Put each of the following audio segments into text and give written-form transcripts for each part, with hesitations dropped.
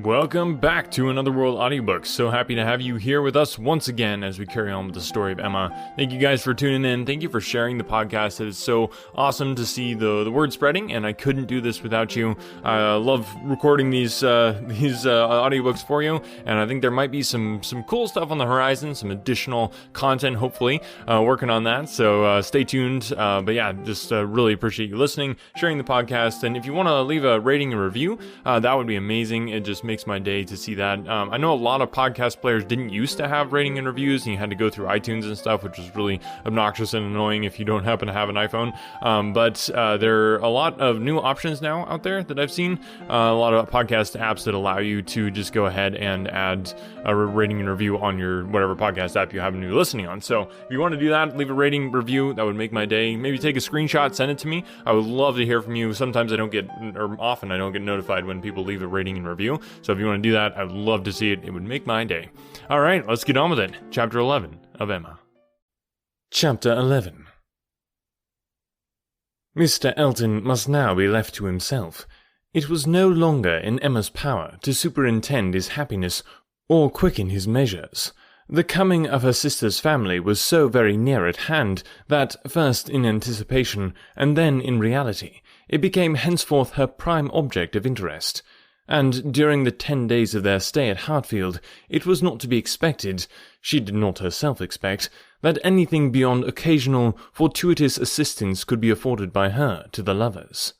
Welcome back to Another World Audiobooks. So happy to have you here with us once again as we carry on with the story of Emma. Thank you guys for tuning in. Thank you for sharing the podcast. It is so awesome to see the word spreading, and I couldn't do this without you. I love recording these audiobooks for you, and I think there might be some cool stuff on the horizon, some additional content, hopefully, working on that. So stay tuned. But yeah, just really appreciate you listening, sharing the podcast, and if you want to leave a rating and review, that would be amazing. It just makes my day to see that. I know a lot of podcast players didn't used to have rating and reviews, and you had to go through iTunes and stuff, which is really obnoxious and annoying if you don't happen to have an iPhone. But there are a lot of new options now out there that I've seen. A lot of podcast apps that allow you to just go ahead and add a rating and review on your whatever podcast app you happen to be listening on. So if you want to do that, leave a rating review. That would make my day. Maybe take a screenshot, send it to me. I would love to hear from you. Sometimes I don't get, or often I don't get notified when people leave a rating and review. So if you want to do that, I'd love to see it. It would make my day. All right, let's get on with it. Chapter 11 of Emma. Chapter 11. Mr. Elton must now be left to himself. It was no longer in Emma's power to superintend his happiness or quicken his measures. The coming of her sister's family was so very near at hand that, first in anticipation and then in reality, it became henceforth her prime object of interest. And during the 10 days of their stay at Hartfield, it was not to be expected, she did not herself expect, that anything beyond occasional, fortuitous assistance could be afforded by her to the lovers.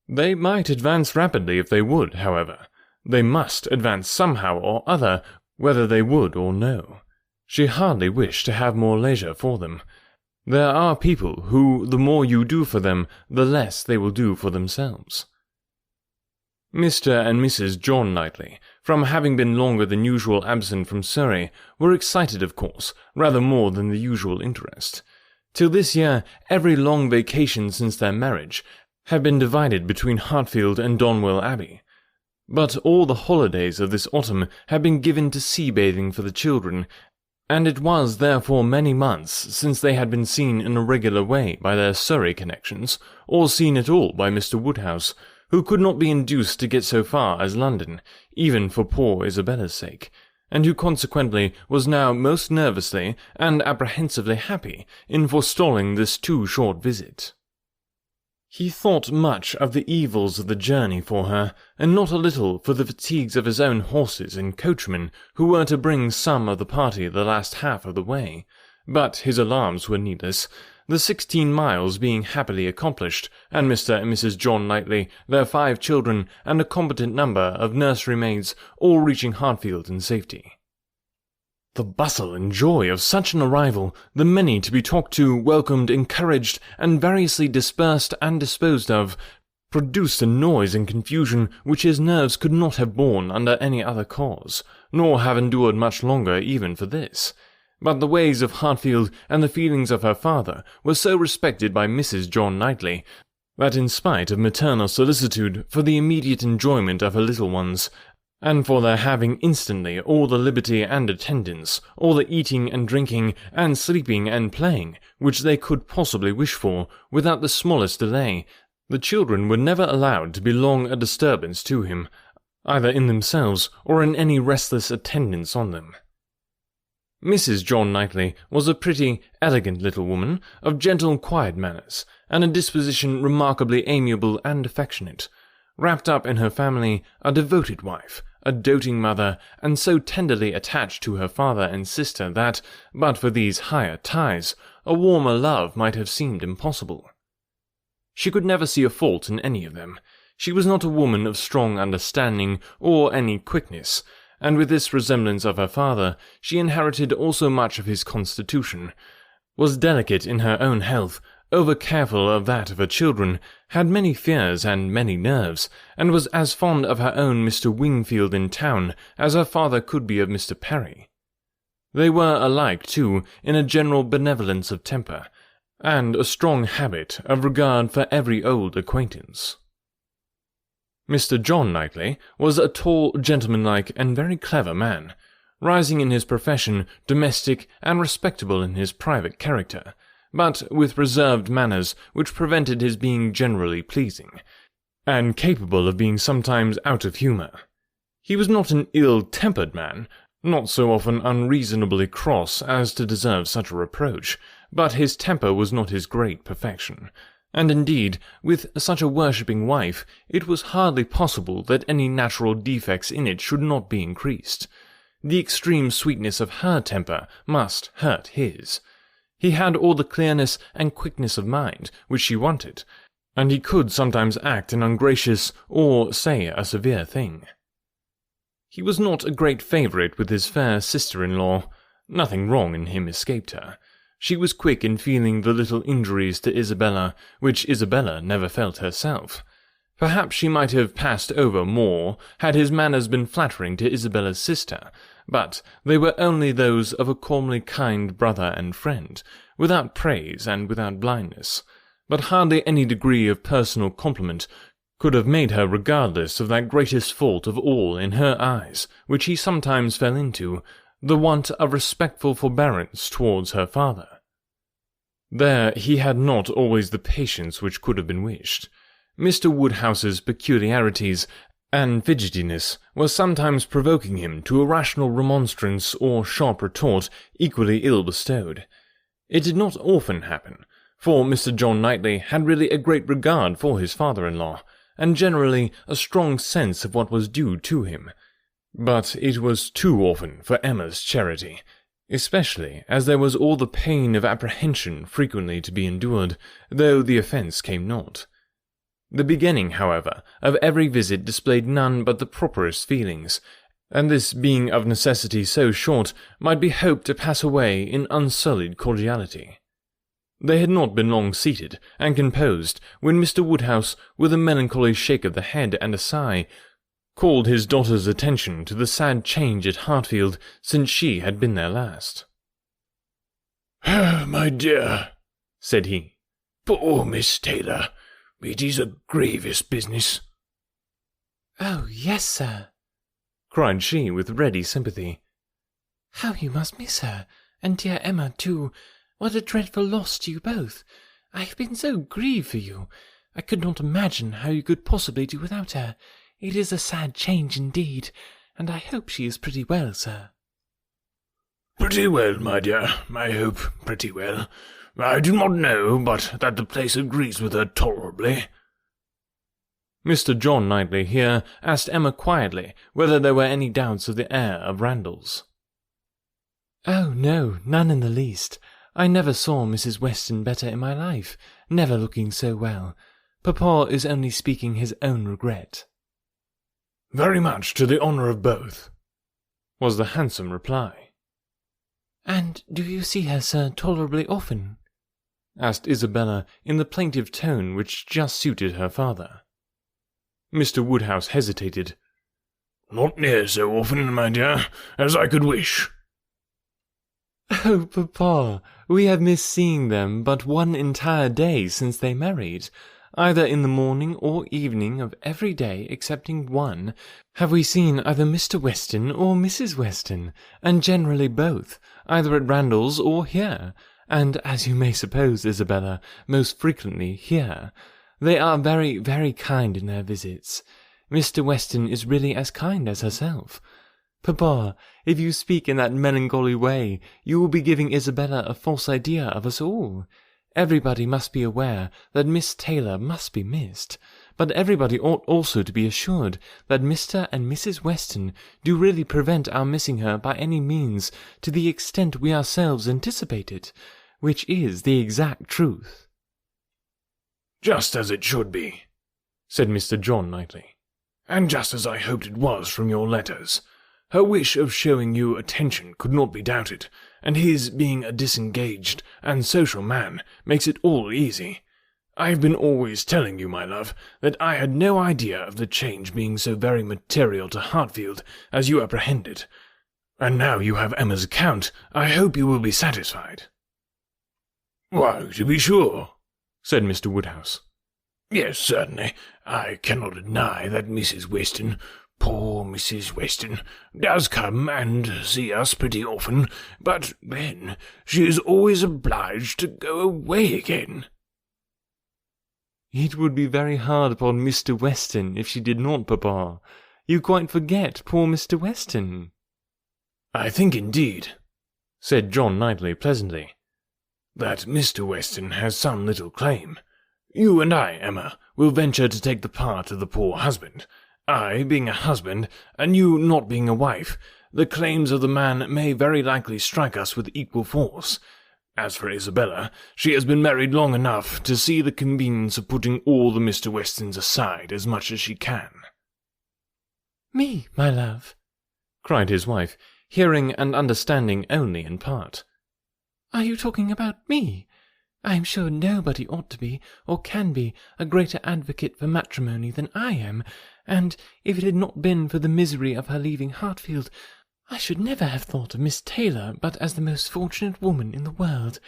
They might advance rapidly if they would, however. They must advance somehow or other, whether they would or no. She hardly wished to have more leisure for them. There are people who, the more you do for them, the less they will do for themselves. Mr. and Mrs. John Knightley, from having been longer than usual absent from Surrey, were excited, of course, rather more than the usual interest. Till this year, every long vacation since their marriage had been divided between Hartfield and Donwell Abbey. But all the holidays of this autumn had been given to sea-bathing for the children, and it was therefore many months since they had been seen in a regular way by their Surrey connections, or seen at all by Mr. Woodhouse, who could not be induced to get so far as London, even for poor Isabella's sake, and who consequently was now most nervously and apprehensively happy in forestalling this too short visit. He thought much of the evils of the journey for her, and not a little for the fatigues of his own horses and coachmen, who were to bring some of the party the last half of the way, but his alarms were needless, the 16 miles being happily accomplished, and Mr. and Mrs. John Knightley, their 5 children, and a competent number of nursery maids, all reaching Hartfield in safety. The bustle and joy of such an arrival, the many to be talked to, welcomed, encouraged, and variously dispersed and disposed of, produced a noise and confusion which his nerves could not have borne under any other cause, nor have endured much longer even for this. But the ways of Hartfield and the feelings of her father were so respected by Mrs. John Knightley, that in spite of maternal solicitude for the immediate enjoyment of her little ones, and for their having instantly all the liberty and attendance, all the eating and drinking, and sleeping and playing, which they could possibly wish for, without the smallest delay, the children were never allowed to be long a disturbance to him, either in themselves or in any restless attendance on them. Mrs. John Knightley was a pretty, elegant little woman, of gentle, quiet manners, and a disposition remarkably amiable and affectionate, wrapped up in her family, a devoted wife, a doting mother, and so tenderly attached to her father and sister that, but for these higher ties, a warmer love might have seemed impossible. She could never see a fault in any of them. She was not a woman of strong understanding or any quickness, and with this resemblance of her father, she inherited also much of his constitution, was delicate in her own health, over-careful of that of her children, had many fears and many nerves, and was as fond of her own Mr. Wingfield in town as her father could be of Mr. Perry. They were alike, too, in a general benevolence of temper, and a strong habit of regard for every old acquaintance. Mr. John Knightley was a tall, gentlemanlike, and very clever man, rising in his profession, domestic, and respectable in his private character, but with reserved manners which prevented his being generally pleasing, and capable of being sometimes out of humour. He was not an ill-tempered man, not so often unreasonably cross as to deserve such a reproach, but his temper was not his great perfection, and indeed, with such a worshipping wife, it was hardly possible that any natural defects in it should not be increased. The extreme sweetness of her temper must hurt his. He had all the clearness and quickness of mind which she wanted, and he could sometimes act an ungracious or say a severe thing. He was not a great favourite with his fair sister-in-law. Nothing wrong in him escaped her. She was quick in feeling the little injuries to Isabella, which Isabella never felt herself. Perhaps she might have passed over more had his manners been flattering to Isabella's sister, but they were only those of a calmly kind brother and friend, without praise and without blindness. But hardly any degree of personal compliment could have made her regardless of that greatest fault of all in her eyes, which he sometimes fell into, the want of respectful forbearance towards her father. There he had not always the patience which could have been wished. Mr. Woodhouse's peculiarities and fidgetiness were sometimes provoking him to a rational remonstrance or sharp retort equally ill bestowed. It did not often happen, for Mr. John Knightley had really a great regard for his father-in-law, and generally a strong sense of what was due to him. But it was too often for Emma's charity, especially as there was all the pain of apprehension frequently to be endured, though the offence came not. The beginning, however, of every visit displayed none but the properest feelings, and this being of necessity so short, might be hoped to pass away in unsullied cordiality. They had not been long seated and composed when Mr. Woodhouse, with a melancholy shake of the head and a sigh, called his daughter's attention to the sad change at Hartfield since she had been there last. "My dear," said he, "poor Miss Taylor, it is a grievous business." "Oh, yes, sir," cried she with ready sympathy. "How you must miss her, and dear Emma too. What a dreadful loss to you both. I have been so grieved for you. I could not imagine how you could possibly do without her. It is a sad change indeed, and I hope she is pretty well, sir." "Pretty well, my dear, I hope pretty well. I do not know but that the place agrees with her tolerably." Mr. John Knightley here asked Emma quietly whether there were any doubts of the heir of Randalls. "Oh, no, none in the least. I never saw Mrs. Weston better in my life, never looking so well. Papa is only speaking his own regret." "Very much to the honour of both," was the handsome reply. "And do you see her, sir, tolerably often?" asked Isabella in the plaintive tone which just suited her father. Mr. Woodhouse hesitated. "Not near so often, my dear, as I could wish." "Oh, papa, we have missed seeing them but one entire day since they married. Either in the morning or evening of every day excepting one have we seen either Mr. Weston or Mrs. Weston, and generally both, either at Randalls or here, and, as you may suppose, Isabella, most frequently here. They are very, very kind in their visits. Mr. Weston is really as kind as herself. Papa, if you speak in that melancholy way, you will be giving Isabella a false idea of us all. Everybody must be aware that Miss Taylor must be missed, but everybody ought also to be assured that Mr. and Mrs. Weston do really prevent our missing her by any means to the extent we ourselves anticipated, which is the exact truth." "Just as it should be," said Mr. John Knightley, "and just as I hoped it was from your letters. Her wish of showing you attention could not be doubted, and his being a disengaged and social man makes it all easy. I have been always telling you, my love, that I had no idea of the change being so very material to Hartfield as you apprehended, and now you have Emma's account, I hope you will be satisfied." "Why, to be sure," said Mr. Woodhouse. "Yes, certainly, I cannot deny that Mrs. Weston, poor Mrs. Weston, does come and see us pretty often, but then she is always obliged to go away again." "It would be very hard upon Mr. Weston if she did not, papa. You quite forget poor Mr. Weston." "I think indeed," said John Knightley pleasantly, "that Mr. Weston has some little claim. You and I, Emma, will venture to take the part of the poor husband. I being a husband, and you not being a wife, the claims of the man may very likely strike us with equal force. As for Isabella, she has been married long enough to see the convenience of putting all the Mr. Westons aside as much as she can." "Me, my love?" cried his wife, hearing and understanding only in part. "Are you talking about me? I am sure nobody ought to be, or can be, a greater advocate for matrimony than I am, and if it had not been for the misery of her leaving Hartfield, I should never have thought of Miss Taylor but as the most fortunate woman in the world.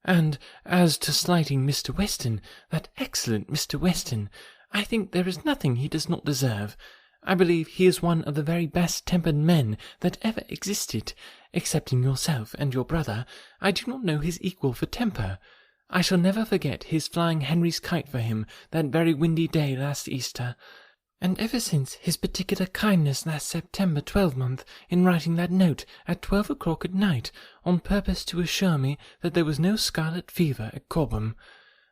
And as to slighting Mr. Weston, that excellent Mr. Weston, I think there is nothing he does not deserve. I believe he is one of the very best-tempered men that ever existed. Excepting yourself and your brother, I do not know his equal for temper. I shall never forget his flying Henry's kite for him that very windy day last Easter, and ever since his particular kindness last September 12th in writing that note at 12 o'clock at night, on purpose to assure me that there was no scarlet fever at Cobham.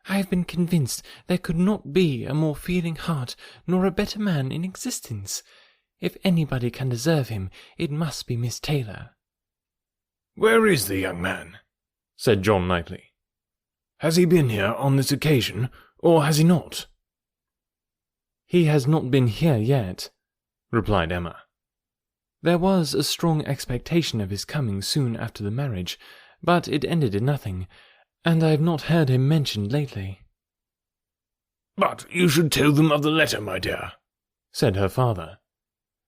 I have been convinced there could not be a more feeling heart nor a better man in existence. If anybody can deserve him, it must be Miss Taylor." "Where is the young man?" said John Knightley. "Has he been here on this occasion, or has he not?" "He has not been here yet," replied Emma. "There was a strong expectation of his coming soon after the marriage, but it ended in nothing, and I have not heard him mentioned lately." "But you should tell them of the letter, my dear," said her father.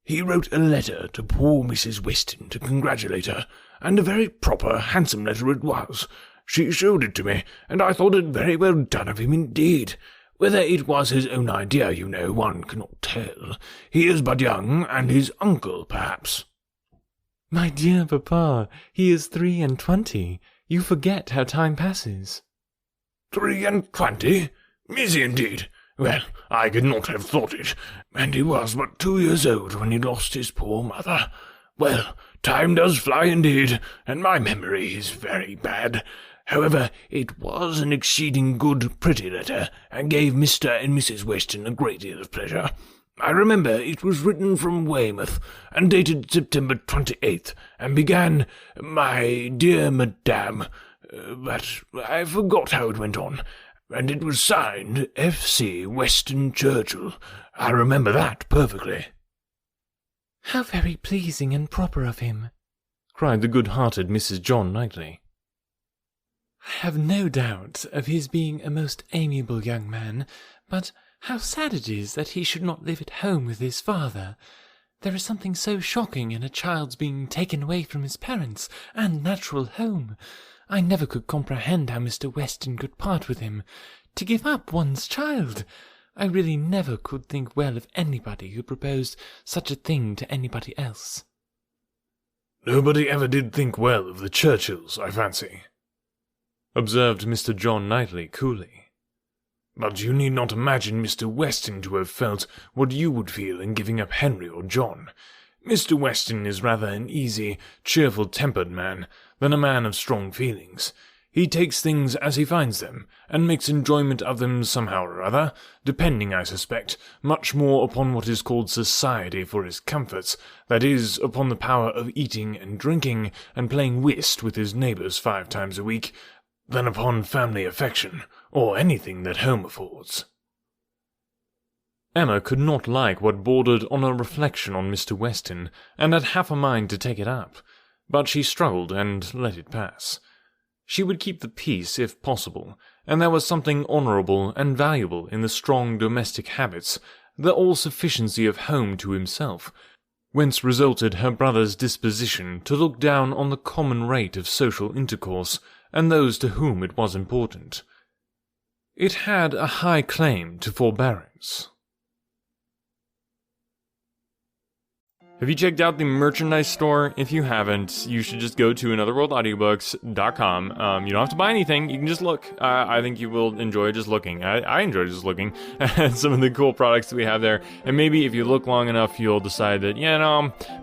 "He wrote a letter to poor Mrs. Weston to congratulate her, and a very proper, handsome letter it was. She showed it to me, and I thought it very well done of him indeed. Whether it was his own idea, you know, one cannot tell. He is but young, and his uncle, perhaps." "My dear papa, he is 23. You forget how time passes." 23? Is he indeed? Well, I could not have thought it, and he was but 2 years old when he lost his poor mother. Well, time does fly indeed, and my memory is very bad. However, it was an exceeding good, pretty letter, and gave Mr. and Mrs. Weston a great deal of pleasure. I remember it was written from Weymouth, and dated September 28th, and began, 'My dear Madame,' but I forgot how it went on, and it was signed F.C. Weston Churchill. I remember that perfectly." "How very pleasing and proper of him," cried the good-hearted Mrs. John Knightley. "I have no doubt of his being a most amiable young man, but how sad it is that he should not live at home with his father. There is something so shocking in a child's being taken away from his parents and natural home. I never could comprehend how Mr. Weston could part with him. To give up one's child! I really never could think well of anybody who proposed such a thing to anybody else." "Nobody ever did think well of the Churchills, I fancy," observed Mr. John Knightley coolly. "But you need not imagine Mr. Weston to have felt what you would feel in giving up Henry or John. Mr. Weston is rather an easy, cheerful-tempered man than a man of strong feelings. He takes things as he finds them, and makes enjoyment of them somehow or other, depending, I suspect, much more upon what is called society for his comforts, that is, upon the power of eating and drinking and playing whist with his neighbours 5 times a week, than upon family affection, or anything that home affords." Emma could not like what bordered on a reflection on Mr. Weston, and had half a mind to take it up, but she struggled and let it pass. She would keep the peace if possible, and there was something honourable and valuable in the strong domestic habits, the all-sufficiency of home to himself, whence resulted her brother's disposition to look down on the common rate of social intercourse, and those to whom it was important. It had a high claim to forbearance. Have you checked out the merchandise store? If you haven't, you should just go to anotherworldaudiobooks.com. You don't have to buy anything. You can just look. I think you will enjoy just looking. I enjoy just looking at some of the cool products that we have there. And maybe if you look long enough, you'll decide that,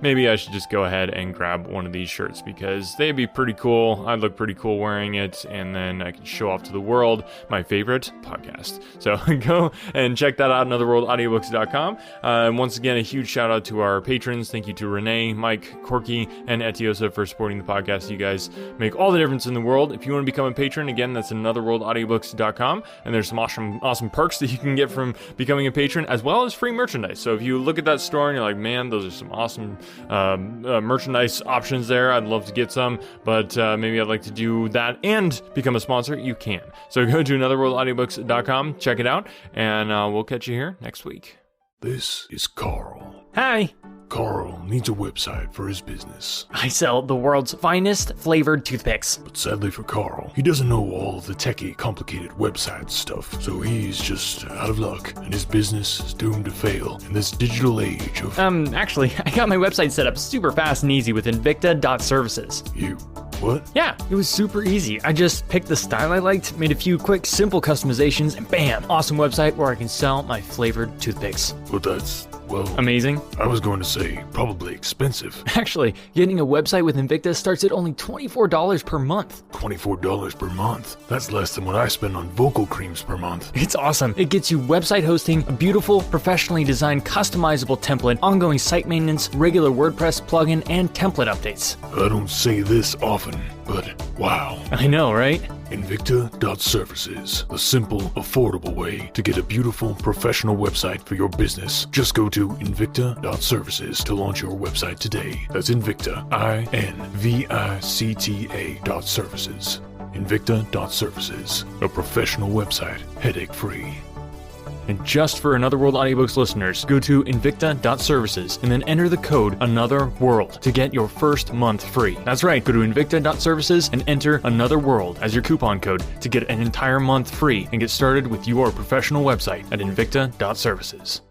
maybe I should just go ahead and grab one of these shirts because they'd be pretty cool. I'd look pretty cool wearing it. And then I can show off to the world my favorite podcast. So go and check that out, anotherworldaudiobooks.com. And once again, a huge shout out to our patrons. Thank you to Renee, Mike, Corky, and Etiosa for supporting the podcast. You guys make all the difference in the world. If you want to become a patron, again, that's anotherworldaudiobooks.com, and there's some awesome perks that you can get from becoming a patron, as well as free merchandise. So if you look at that store and you're like, man, those are some awesome merchandise options there, I'd love to get some, but maybe I'd like to do that and become a sponsor, you can. So go to anotherworldaudiobooks.com, check it out, and we'll catch you here next week. This is Carl. Hi. Carl needs a website for his business. I sell the world's finest flavored toothpicks. But sadly for Carl, he doesn't know all the techie, complicated website stuff, so he's just out of luck, and his business is doomed to fail in this digital age of... Actually, I got my website set up super fast and easy with Invicta.services. What? Yeah, it was super easy. I just picked the style I liked, made a few quick, simple customizations, and bam! Awesome website where I can sell my flavored toothpicks. Well, that's... well... amazing? I was going to say, probably expensive. Actually, getting a website with Invicta starts at only $24 per month. $24 per month? That's less than what I spend on vocal creams per month. It's awesome. It gets you website hosting, a beautiful, professionally designed, customizable template, ongoing site maintenance, regular WordPress plugin, and template updates. I don't say this often, but wow. I know, right? Invicta.services, a simple, affordable way to get a beautiful, professional website for your business. Just go to Invicta.services to launch your website today. That's Invicta, INVICTA.services. Invicta.services, a professional website, headache-free. And just for Another World Audiobooks listeners, go to invicta.services and then enter the code Another World to get your first month free. That's right, go to invicta.services and enter Another World as your coupon code to get an entire month free and get started with your professional website at invicta.services.